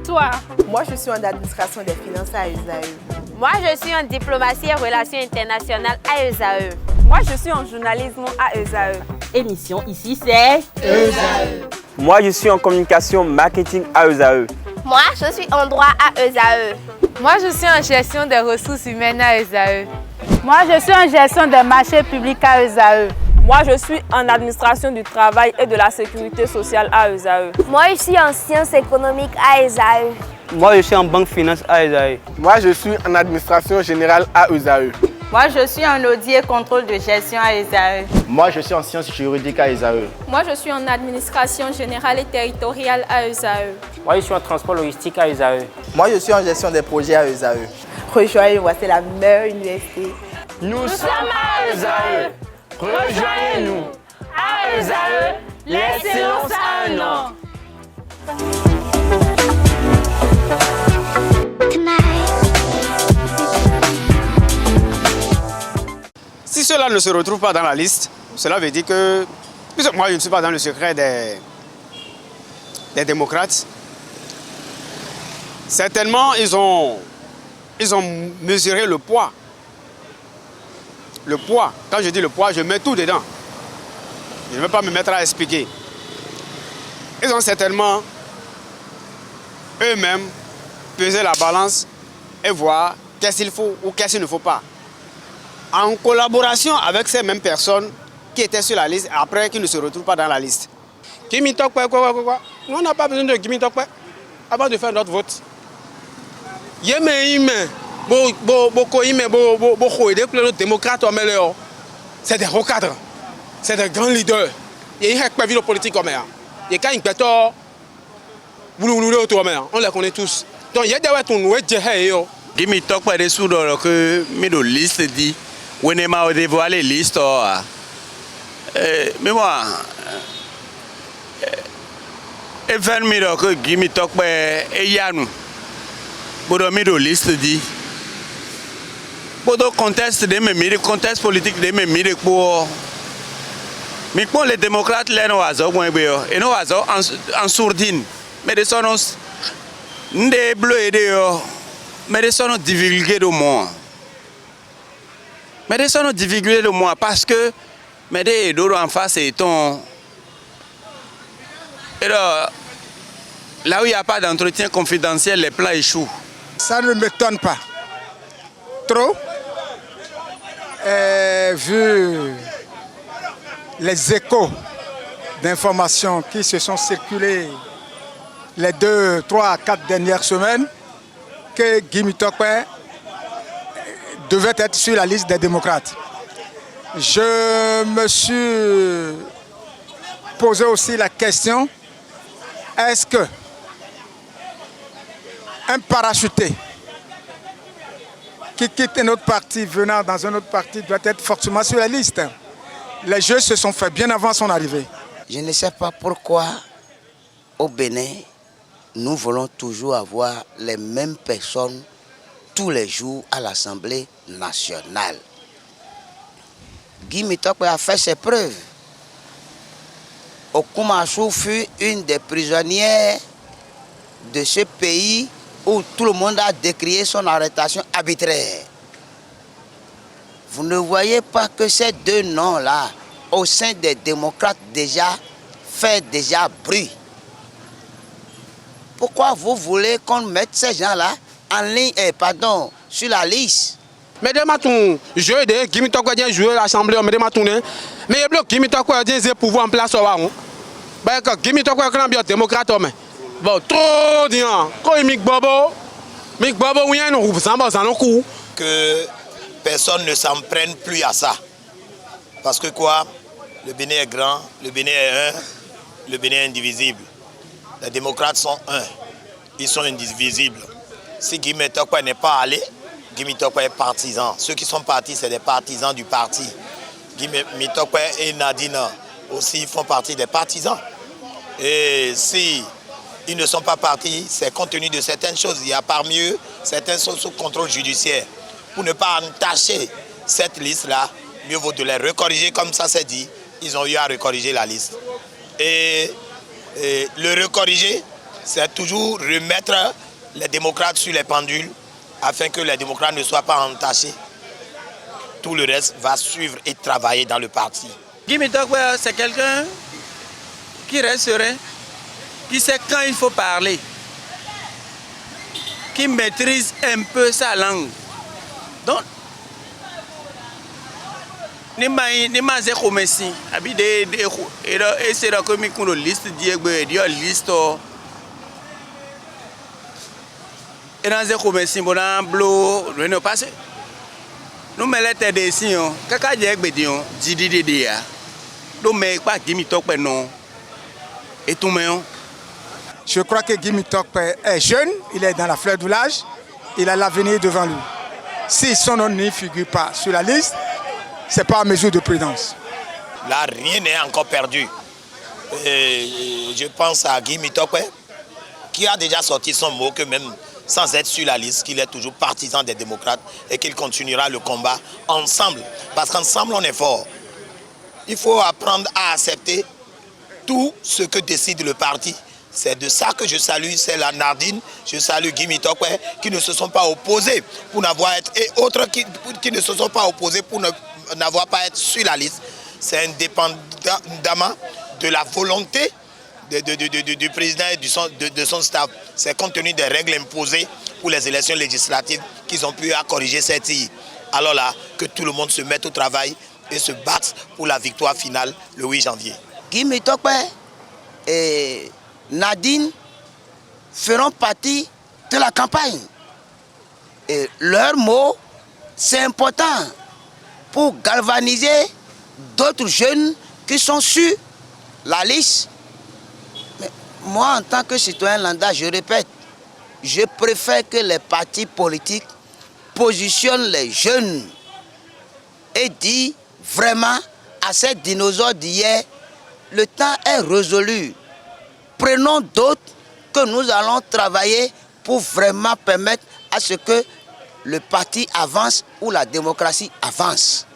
toi? Moi, je suis en administration des finances à ESAE. Moi, je suis en diplomatie et relations internationales à ESAE. Moi, je suis en journalisme à ESAE. Émission ici, c'est ESAE. Moi, je suis en communication marketing à ESAE. Moi, je suis en droit à ESAE. Moi, je suis en gestion des ressources humaines à ESAE. Moi, je suis en gestion des marchés publics à ESAE. Moi, je suis en administration du travail et de la sécurité sociale à ESAE. Moi, je suis en sciences économiques à ESAE. Moi, je suis en banque finance à ESAE. Moi, je suis en administration générale à ESAE. Moi, je suis en audit et contrôle de gestion à ESAE. Moi, je suis en sciences juridiques à ESAE. Moi, je suis en administration générale et territoriale à ESAE. Moi, je suis en transport logistique à ESAE. Moi, je suis en gestion des projets à ESAE. Rejoignez-moi, c'est la meilleure université. Nous sommes à ESAE. Rejoignez-nous. À ESAE, l'excellence a un nom. Si cela ne se retrouve pas dans la liste, cela veut dire que, moi je ne suis pas dans le secret des démocrates, certainement ils ont mesuré le poids. Le poids, quand je dis le poids, je mets tout dedans. Je ne vais pas me mettre à expliquer. Ils ont certainement eux-mêmes pesé la balance et voir qu'est-ce qu'il faut ou qu'est-ce qu'il ne faut pas. En collaboration avec ces mêmes personnes qui étaient sur la liste, après qui ne se retrouvent pas dans la liste. Kimi Tokwe, quoi. Nous, on n'a pas besoin de Kimi Tokwe avant de faire notre vote. C'est des recadres, c'est des grands leaders. Il y a une vie politique comme ça. Il y a on les connaît tous. Donc il y a des gens qui ont été Kimi Tokwe est sous que mes liste dit. On est mal dévoilé l'histoire. Mais moi, et faire miro que Kimi Tokwe et Yannou, pour le liste dit, pour le contexte de mes mires, contexte politique de mes mires pour, mais pour les démocrates les no azo et no azo en sourdine, mais des sonos, des bleus et des mais des sonos divulgués de moi. Mais des sonos divulgués de moi parce que mais des d'eau en face et ton. Et là où il n'y a pas d'entretien confidentiel, les plans échouent. Ça ne m'étonne pas trop, vu les échos d'informations qui se sont circulés les 2, 3, 4 dernières semaines, que Kimi Tokwe devait être sur la liste des démocrates. Je me suis posé aussi la question, est-ce que un parachuté qui quitte un autre parti venant dans un autre parti doit être forcément sur la liste? Les jeux se sont faits bien avant son arrivée. Je ne sais pas pourquoi au Bénin, nous voulons toujours avoir les mêmes personnes tous les jours à l'Assemblée nationale. Kimi Tokwe a fait ses preuves. Okumasu fut une des prisonnières de ce pays où tout le monde a décrié son arrestation arbitraire. Vous ne voyez pas que ces deux noms-là, au sein des démocrates, fait déjà bruit. Pourquoi vous voulez qu'on mette ces gens-là en ligne, sur la liste? Mais demain, je vais Kimi Tokwe vient jouer l'Assemblée, mais demain, mais il y a Kimi Tokwe vient des pouvoirs en place. Kimi Tokwe est un démocrate. Bon, trop bien. Quand il Bobo, oui, nous nous que personne ne s'en prenne plus à ça. Parce que quoi? Le Bénin est grand, le Bénin est un, le Bénin est indivisible. Les démocrates sont un, ils sont indivisibles. Si Kimi Tokwe n'est pas allé, Kimi Tokwe est partisan. Ceux qui sont partis, c'est des partisans du parti. Kimi Tokwe et Nadine aussi font partie des partisans. Et si ils ne sont pas partis, c'est compte tenu de certaines choses. Il y a parmi eux, certains sont sous contrôle judiciaire. Pour ne pas entacher cette liste-là, mieux vaut de les recorriger comme ça c'est dit. Ils ont eu à recorriger la liste. Et le recorriger, c'est toujours remettre les démocrates sur les pendules afin que les démocrates ne soient pas entachés. Tout le reste va suivre et travailler dans le parti. Guy Tokwe, c'est quelqu'un qui reste serein, qui sait quand il faut parler, qui maîtrise un peu sa langue. Donc, ni ma ze komesi abi de et c'est la commune qu'on liste diegbe dio liste et dans ze komesi bona blo ne passe nous melete de si on kaka diegbe dion didi de ya do me pa Guy Tokwe non et tout meon. Je crois que Guy Tokwe est jeune, il est dans la fleur de l'âge, il a l'avenir devant lui. Si son nom ne figure pas sur la liste, ce n'est pas à mesure de prudence. Là, rien n'est encore perdu. Je pense à Guy Tokwe, qui a déjà sorti son mot que même sans être sur la liste, qu'il est toujours partisan des démocrates et qu'il continuera le combat ensemble. Parce qu'ensemble, on est fort. Il faut apprendre à accepter tout ce que décide le parti. C'est de ça que je salue, c'est la Nadine, je salue Guy Tokwe, qui ne se sont pas opposés pour n'avoir été, et autres qui ne se sont pas opposés pour n'avoir pas été sur la liste. C'est indépendamment de la volonté du président et de son staff. C'est compte tenu des règles imposées pour les élections législatives qu'ils ont pu corriger cette île. Alors là, que tout le monde se mette au travail et se batte pour la victoire finale le 8 janvier. Guy Tokwe et Nadine feront partie de la campagne. Et leur mot, c'est important pour galvaniser d'autres jeunes qui sont sur la liste. Mais moi, en tant que citoyen lambda, je répète, je préfère que les partis politiques positionnent les jeunes et disent vraiment à ces dinosaures d'hier, le temps est résolu. Prenons d'autres que nous allons travailler pour vraiment permettre à ce que le parti avance ou la démocratie avance.